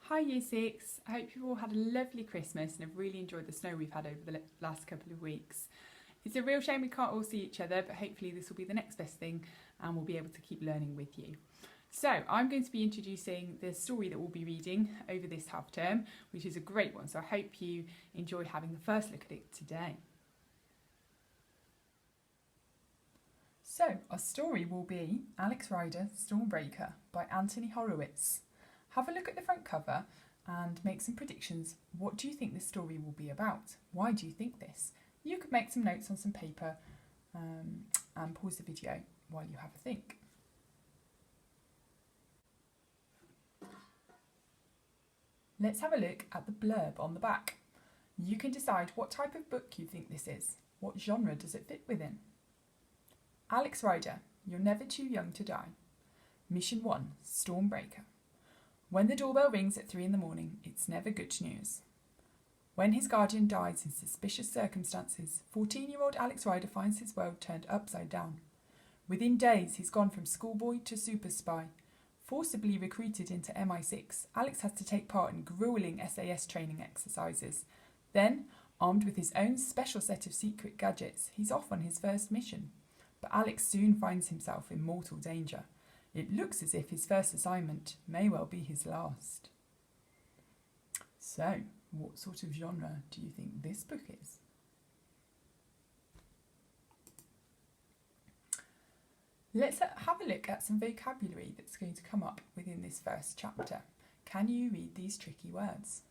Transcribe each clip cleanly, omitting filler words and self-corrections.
Hi Year 6, I hope you've all had a lovely Christmas and have really enjoyed the snow we've had over the last couple of weeks. It's a real shame we can't all see each other, but hopefully this will be the next best thing and we'll be able to keep learning with you. So I'm going to be introducing the story that we'll be reading over this half term, which is a great one, so I hope you enjoy having the first look at it today. So our story will be Alex Rider, Stormbreaker by Anthony Horowitz. Have a look at the front cover and make some predictions. What do you think this story will be about? Why do you think this? You could make some notes on some paper and pause the video while you have a think. Let's have a look at the blurb on the back. You can decide what type of book you think this is. What genre does it fit within? Alex Rider, you're never too young to die. Mission 1, Stormbreaker. When the doorbell rings at 3 in the morning, it's never good news. When his guardian dies in suspicious circumstances, 14-year-old Alex Rider finds his world turned upside down. Within days, he's gone from schoolboy to super spy. Forcibly recruited into MI6, Alex has to take part in grueling SAS training exercises. Then, armed with his own special set of secret gadgets, he's off on his first mission. But Alex soon finds himself in mortal danger. It looks as if his first assignment may well be his last. So, what sort of genre do you think this book is? Let's have a look at some vocabulary that's going to come up within this first chapter. Can you read these tricky words?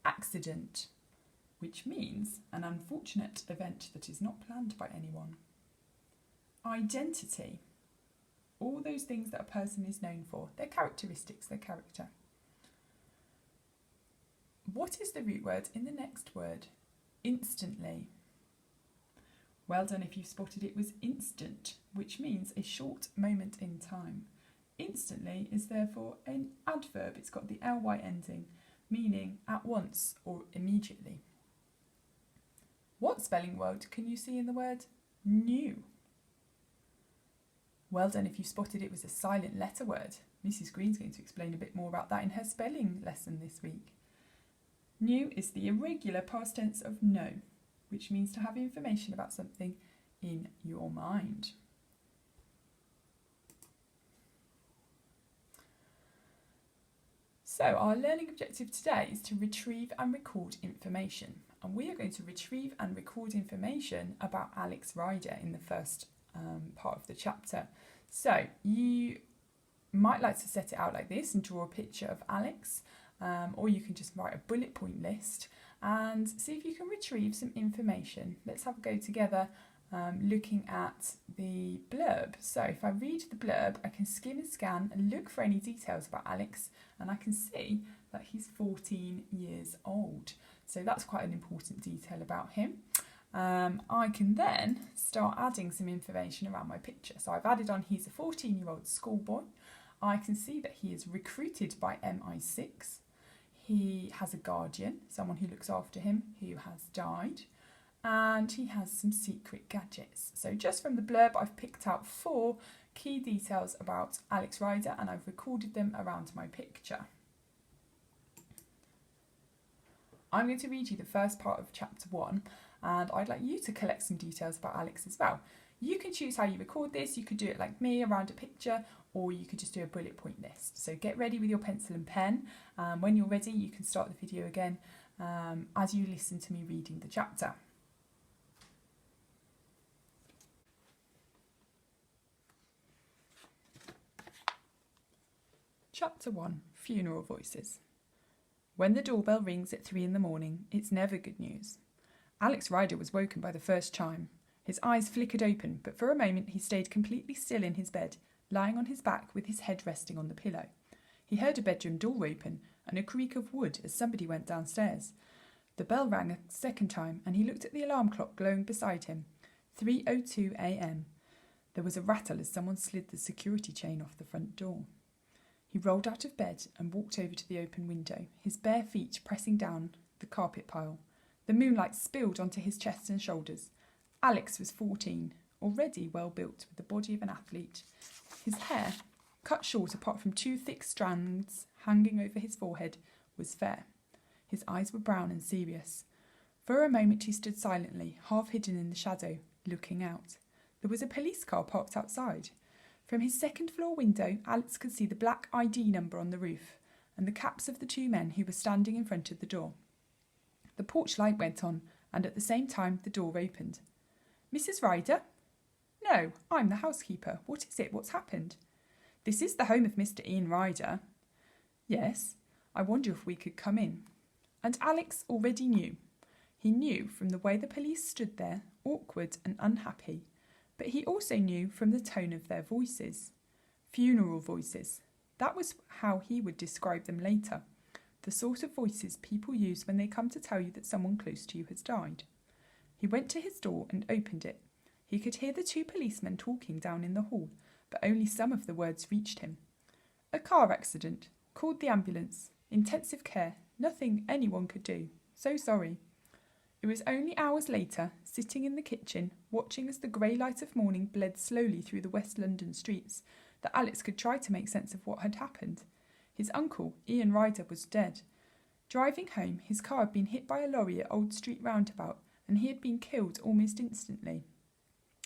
Accident, which means an unfortunate event that is not planned by anyone. Identity, all those things that a person is known for, their characteristics, their character. What is the root word in the next word? Instantly. Well done if you spotted it was instant, which means a short moment in time. Instantly is therefore an adverb. It's got the ly ending, meaning at once or immediately. What spelling word can you see in the word new? Well done if you spotted it was a silent letter word. Mrs. Green's going to explain a bit more about that in her spelling lesson this week. New is the irregular past tense of know, which means to have information about something in your mind. So our learning objective today is to retrieve and record information. And we are going to retrieve and record information about Alex Rider in the first part of the chapter. So you might like to set it out like this and draw a picture of Alex, or you can just write a bullet point list and see if you can retrieve some information. Let's have a go together looking at the blurb. So if I read the blurb, I can skim and scan and look for any details about Alex, and I can see that he's 14 years old. So that's quite an important detail about him. I can then start adding some information around my picture. So I've added on he's a 14-year-old schoolboy. I can see that he is recruited by MI6. He has a guardian, someone who looks after him, who has died. And he has some secret gadgets. So just from the blurb, I've picked out 4 key details about Alex Rider and I've recorded them around my picture. I'm going to read you the first part of chapter 1. And I'd like you to collect some details about Alex as well. You can choose how you record this. You could do it like me, around a picture, or you could just do a bullet point list. So get ready with your pencil and pen. When you're ready, you can start the video again as you listen to me reading the chapter. Chapter 1, Funeral Voices. When the doorbell rings at 3 in the morning, it's never good news. Alex Rider was woken by the first chime. His eyes flickered open, but for a moment he stayed completely still in his bed, lying on his back with his head resting on the pillow. He heard a bedroom door open and a creak of wood as somebody went downstairs. The bell rang a second time and he looked at the alarm clock glowing beside him. 3:02 a.m. There was a rattle as someone slid the security chain off the front door. He rolled out of bed and walked over to the open window, his bare feet pressing down the carpet pile. The moonlight spilled onto his chest and shoulders. Alex was 14, already well built with the body of an athlete. His hair, cut short apart from 2 thick strands hanging over his forehead, was fair. His eyes were brown and serious. For a moment he stood silently, half hidden in the shadow, looking out. There was a police car parked outside. From his second-floor window, Alex could see the black ID number on the roof and the caps of the two men who were standing in front of the door. The porch light went on, and at the same time the door opened. "Mrs. Ryder?" "No, I'm the housekeeper. What is it? What's happened?" "This is the home of Mr. Ian Ryder." "Yes, I wonder if we could come in." And Alex already knew. He knew from the way the police stood there, awkward and unhappy, but he also knew from the tone of their voices. Funeral voices. That was how he would describe them later. The sort of voices people use when they come to tell you that someone close to you has died. He went to his door and opened it. He could hear the two policemen talking down in the hall, but only some of the words reached him. "A car accident. Called the ambulance. Intensive care. Nothing anyone could do. So sorry." It was only hours later, sitting in the kitchen, watching as the grey light of morning bled slowly through the West London streets, that Alex could try to make sense of what had happened. His uncle, Ian Ryder, was dead. Driving home, his car had been hit by a lorry at Old Street Roundabout, and he had been killed almost instantly.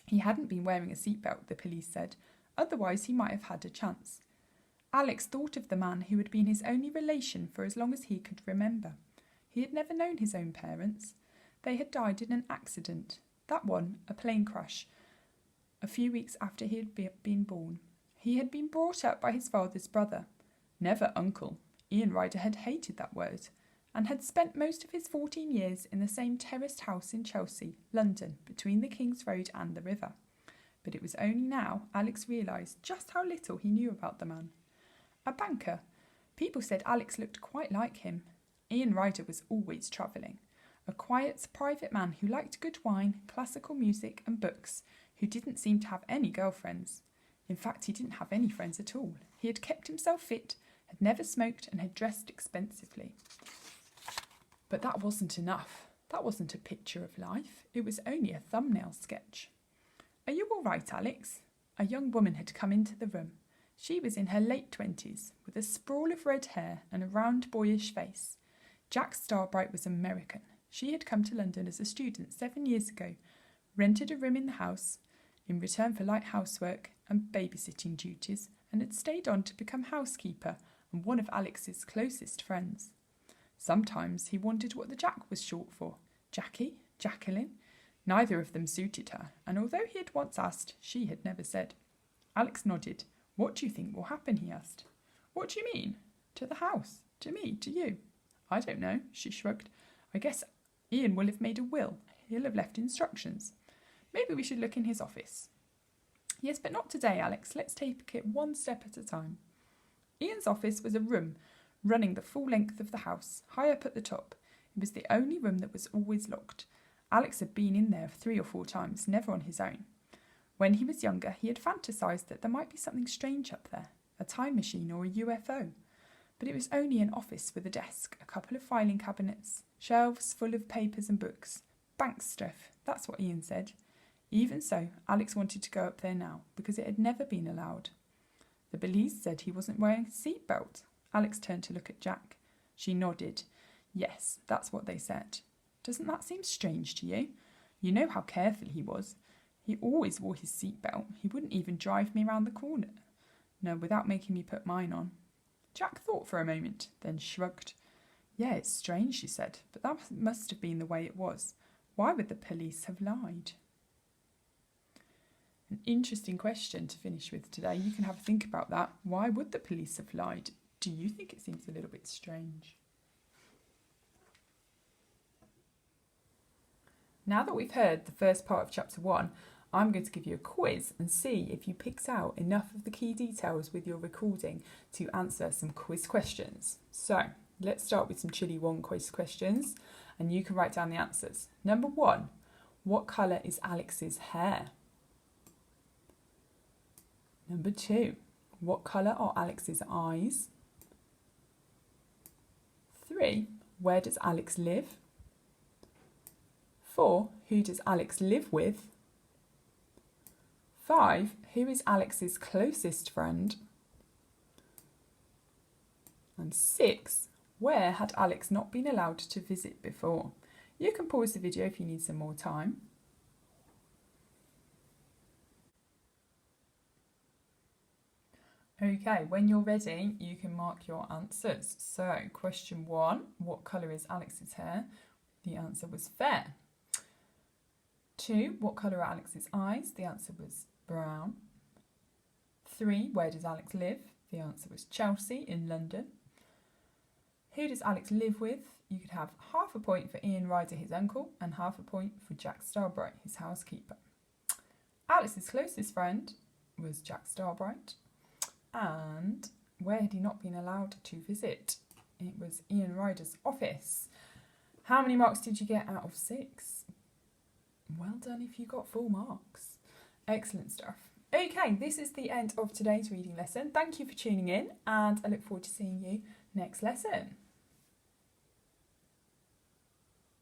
He hadn't been wearing a seatbelt, the police said, otherwise he might have had a chance. Alex thought of the man who had been his only relation for as long as he could remember. He had never known his own parents. They had died in an accident, that one a plane crash, a few weeks after he had been born. He had been brought up by his father's brother. Never uncle. Ian Ryder had hated that word, and had spent most of his 14 years in the same terraced house in Chelsea, London, between the King's Road and the river. But it was only now Alex realised just how little he knew about the man. A banker. People said Alex looked quite like him. Ian Ryder was always travelling. A quiet, private man who liked good wine, classical music and books, who didn't seem to have any girlfriends. In fact, he didn't have any friends at all. He had kept himself fit, had never smoked and had dressed expensively. But that wasn't enough. That wasn't a picture of life. It was only a thumbnail sketch. "Are you all right, Alex?" A young woman had come into the room. She was in her late 20s, with a sprawl of red hair and a round, boyish face. Jack Starbright was American. She had come to London as a student 7 years ago, rented a room in the house in return for light housework and babysitting duties, and had stayed on to become housekeeper and one of Alex's closest friends. Sometimes he wondered what the Jack was short for. Jackie? Jacqueline? Neither of them suited her, and although he had once asked, she had never said. Alex nodded. "What do you think will happen?" he asked. "What do you mean? To the house? To me? To you?" "I don't know," she shrugged. "I guess Ian will have made a will. He'll have left instructions. Maybe we should look in his office." "Yes, but not today, Alex. Let's take it one step at a time." Ian's office was a room running the full length of the house, high up at the top. It was the only room that was always locked. Alex had been in there 3 or 4 times, never on his own. When he was younger, he had fantasised that there might be something strange up there, a time machine or a UFO. But it was only an office with a desk, a couple of filing cabinets, shelves full of papers and books. Bank stuff, that's what Ian said. Even so, Alex wanted to go up there now, because it had never been allowed. The police said he wasn't wearing a seatbelt. Alex turned to look at Jack. She nodded. Yes, that's what they said. Doesn't that seem strange to you? You know how careful he was. He always wore his seatbelt. He wouldn't even drive me round the corner. No, without making me put mine on. Jack thought for a moment, then shrugged. "Yeah, it's strange," she said, "but that must have been the way it was. Why would the police have lied?" An interesting question to finish with today. You can have a think about that. Why would the police have lied? Do you think it seems a little bit strange? Now that we've heard the first part of chapter 1, I'm going to give you a quiz and see if you picked out enough of the key details with your recording to answer some quiz questions. So, let's start with some Chili 1 quiz questions, and you can write down the answers. Number 1, what colour is Alex's hair? Number 2, what colour are Alex's eyes? 3, where does Alex live? 4, who does Alex live with? 5, who is Alex's closest friend? And 6, Where had Alex not been allowed to visit before? You can pause the video if you need some more time. Okay, when you're ready, you can mark your answers. So, question 1, what colour is Alex's hair? The answer was fair. 2, what colour are Alex's eyes? The answer was brown. 3, where does Alex live? The answer was Chelsea in London. Who does Alex live with? You could have half a point for Ian Ryder, his uncle, and half a point for Jack Starbright, his housekeeper. Alex's closest friend was Jack Starbright. And where had he not been allowed to visit? It was Ian Ryder's office. How many marks did you get out of 6? Well done if you got full marks. Excellent stuff. Okay, this is the end of today's reading lesson. Thank you for tuning in, and I look forward to seeing you next lesson.